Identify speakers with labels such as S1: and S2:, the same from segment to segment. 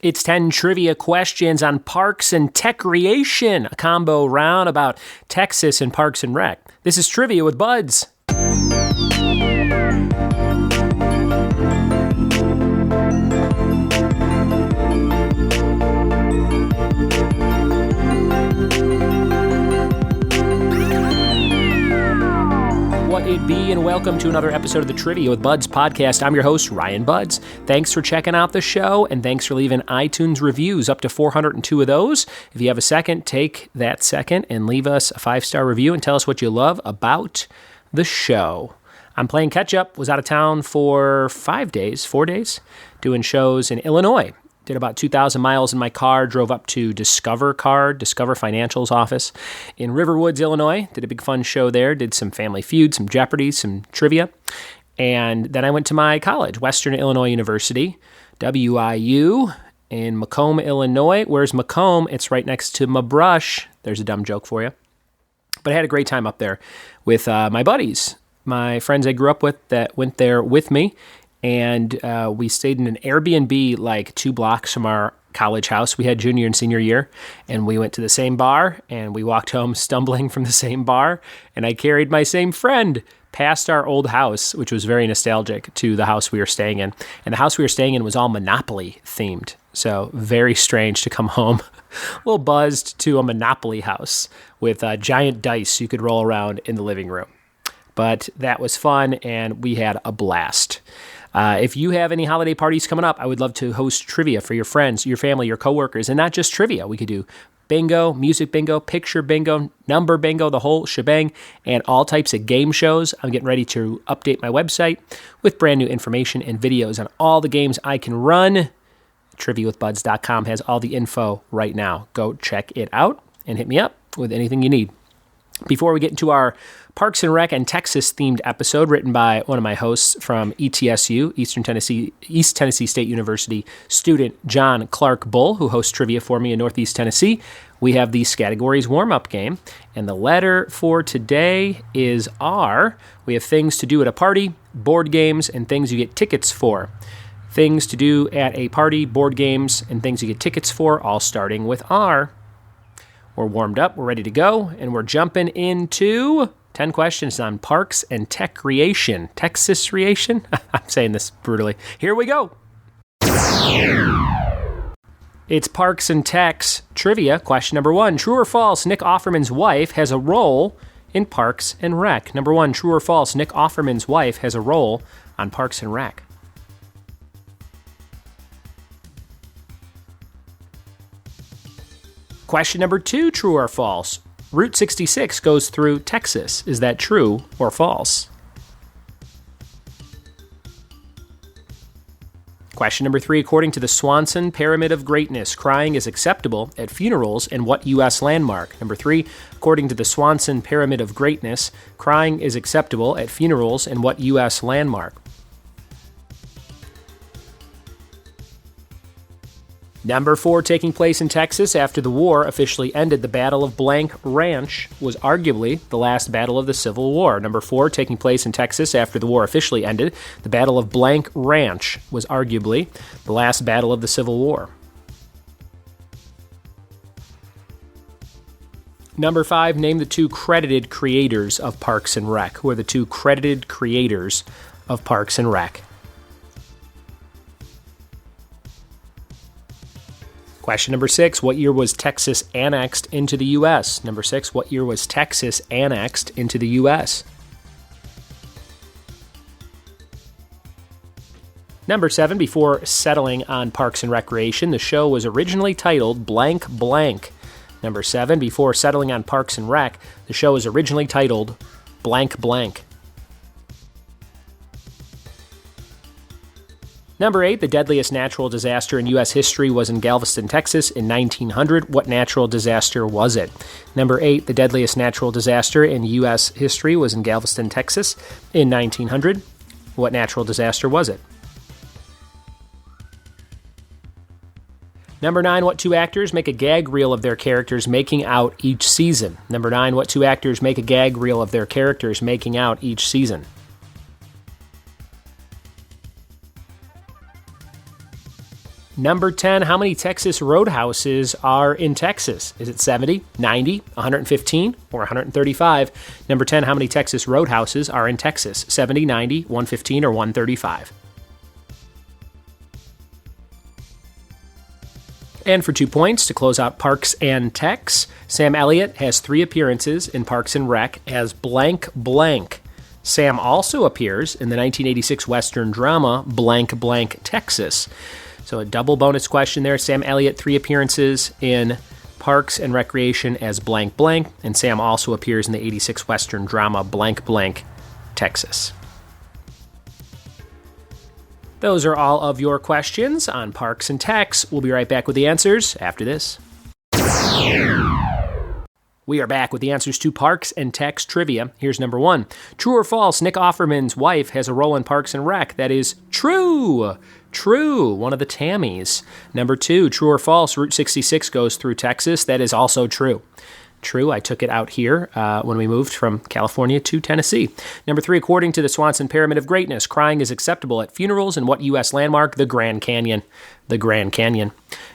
S1: It's 10 trivia questions on parks and Texcreation, a combo round about Texas and Parks and Rec. This is Trivia with Buds. What it be, and welcome to another episode of the Trivia with Buds podcast. I'm your host, Ryan Buds. Thanks for checking out the show, and thanks for leaving iTunes reviews, up to 402 of those. If you have a second, take that second and leave us a 5-star review and tell us what you love about the show. I'm playing catch-up, was out of town for 4 days, doing shows in Illinois. Did about 2,000 miles in my car, drove up to Discover Financial's office in Riverwoods, Illinois. Did a big fun show there, did some Family Feud, some Jeopardy, some trivia. And then I went to my college, Western Illinois University, WIU, in Macomb, Illinois. Where's Macomb? It's right next to my brush. There's a dumb joke for you. But I had a great time up there with my buddies, my friends I grew up with that went there with me. And we stayed in an Airbnb like 2 blocks from our college house we had junior and senior year. And we went to the same bar, and we walked home stumbling from the same bar. And I carried my same friend past our old house, which was very nostalgic, to the house we were staying in. And the house we were staying in was all Monopoly themed. So very strange to come home a little buzzed to a Monopoly house with giant dice you could roll around in the living room. But that was fun, and we had a blast. If you have any holiday parties coming up, I would love to host trivia for your friends, your family, your coworkers, and not just trivia. We could do bingo, music bingo, picture bingo, number bingo, the whole shebang, and all types of game shows. I'm getting ready to update my website with brand new information and videos on all the games I can run. TriviaWithBuds.com has all the info right now. Go check it out and hit me up with anything you need. Before we get into our Parks and Rec and Texas-themed episode written by one of my hosts from ETSU, East Tennessee State University student John Clark Bull, who hosts trivia for me in Northeast Tennessee, we have the Categories warm-up game. And the letter for today is R. We have things to do at a party, board games, and things you get tickets for. Things to do at a party, board games, and things you get tickets for, all starting with R. We're warmed up, we're ready to go, and we're jumping into 10 questions on parks and Texcreation. Texcreation? I'm saying this brutally. Here we go. It's Parks and Tex trivia. Question number 1. True or false, Nick Offerman's wife has a role in Parks and Rec? Number 1, true or false, Nick Offerman's wife has a role on Parks and Rec? Question number 2, true or false? Route 66 goes through Texas. Is that true or false? Question number 3, according to the Swanson Pyramid of Greatness, crying is acceptable at funerals in what U.S. landmark? Number 3, according to the Swanson Pyramid of Greatness, crying is acceptable at funerals in what U.S. landmark? Number 4, taking place in Texas after the war officially ended, the Battle of Blank Ranch was arguably the last battle of the Civil War. Number 4, taking place in Texas after the war officially ended, the Battle of Blank Ranch was arguably the last battle of the Civil War. Number 5, name the 2 credited creators of Parks and Rec. Who are the 2 credited creators of Parks and Rec? Question number 6, what year was Texas annexed into the U.S.? Number 6, what year was Texas annexed into the U.S.? Number 7, before settling on Parks and Recreation, the show was originally titled Blank Blank. Number 7, before settling on Parks and Rec, the show was originally titled Blank Blank. Number 8, the deadliest natural disaster in U.S. history was in Galveston, Texas in 1900. What natural disaster was it? Number 8, the deadliest natural disaster in U.S. history was in Galveston, Texas in 1900. What natural disaster was it? Number 9, what 2 actors make a gag reel of their characters making out each season? Number 9, what 2 actors make a gag reel of their characters making out each season? Number 10, how many Texas roadhouses are in Texas? Is it 70, 90, 115, or 135? Number 10, how many Texas roadhouses are in Texas? 70, 90, 115, or 135? And for 2 points, to close out Parks and Tex, Sam Elliott has 3 appearances in Parks and Rec as blank blank. Sam also appears in the 1986 Western drama Blank Blank Texas. So a double bonus question there. Sam Elliott, 3 appearances in Parks and Recreation as blank blank, and Sam also appears in the 86 Western drama Blank Blank Texas. Those are all of your questions on Parks and Tex. We'll be right back with the answers after this. We are back with the answers to Parks and Tex trivia. Here's number 1. True or false, Nick Offerman's wife has a role in Parks and Rec? That is true. True, one of the Tammys. Number 2, true or false, Route 66 goes through Texas? That is also true. True, I took it out here when we moved from California to Tennessee. Number 3, according to the Swanson Pyramid of Greatness, crying is acceptable at funerals in what U.S. landmark? The Grand Canyon. The Grand Canyon.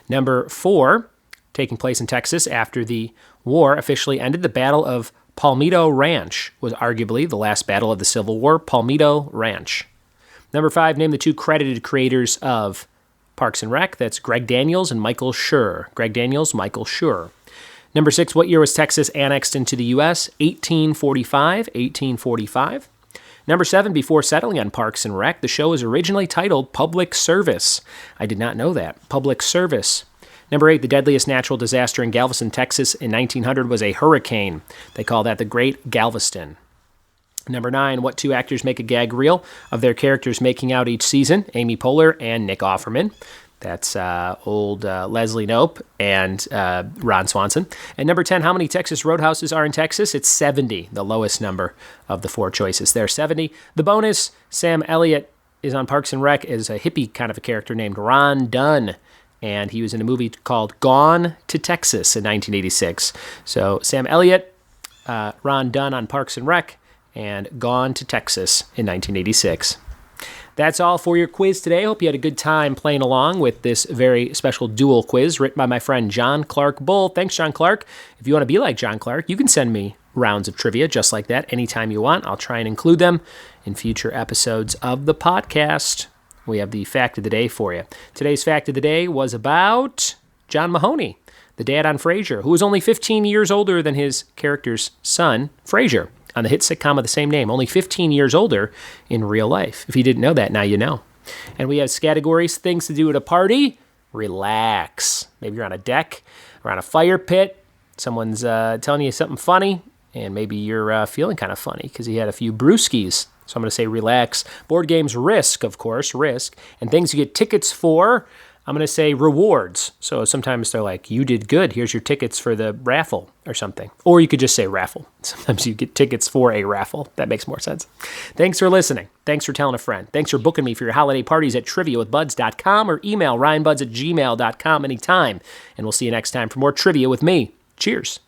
S1: Number 4, taking place in Texas after the war officially ended, the Battle of Palmito Ranch was arguably the last battle of the Civil War. Palmito Ranch. Number 5, name the 2 credited creators of Parks and Rec. That's Greg Daniels and Michael Schur. Greg Daniels, Michael Schur. Number 6, what year was Texas annexed into the U.S.? 1845. 1845. Number 7, before settling on Parks and Rec, the show was originally titled Public Service. I did not know that. Public Service. Number 8, the deadliest natural disaster in Galveston, Texas in 1900 was a hurricane. They call that the Great Galveston. Number 9, what 2 actors make a gag reel of their characters making out each season? Amy Poehler and Nick Offerman. That's old Leslie Knope and Ron Swanson. And number 10, how many Texas roadhouses are in Texas? It's 70, the lowest number of the 4 choices there, 70. The bonus, Sam Elliott is on Parks and Rec as a hippie kind of a character named Ron Dunn. And he was in a movie called Gone to Texas in 1986. So Sam Elliott, Ron Dunn on Parks and Rec, and Gone to Texas in 1986. That's all for your quiz today. I hope you had a good time playing along with this very special dual quiz written by my friend John Clark Bull. Thanks, John Clark. If you want to be like John Clark, you can send me rounds of trivia just like that anytime you want. I'll try and include them in future episodes of the podcast. We have the fact of the day for you. Today's fact of the day was about John Mahoney, the dad on Frasier, who was only 15 years older than his character's son, Frasier, on the hit sitcom of the same name, only 15 years older in real life. If you didn't know that, now you know. And we have categories, things to do at a party. Relax. Maybe you're on a deck or on a fire pit. Someone's telling you something funny, and maybe you're feeling kind of funny because you had a few brewskis. So I'm going to say relax. Board games, risk, of course, risk. And things you get tickets for, I'm going to say rewards. So sometimes they're like, you did good. Here's your tickets for the raffle or something. Or you could just say raffle. Sometimes you get tickets for a raffle. That makes more sense. Thanks for listening. Thanks for telling a friend. Thanks for booking me for your holiday parties at triviawithbuds.com or email ryanbuds@gmail.com anytime. And we'll see you next time for more trivia with me. Cheers.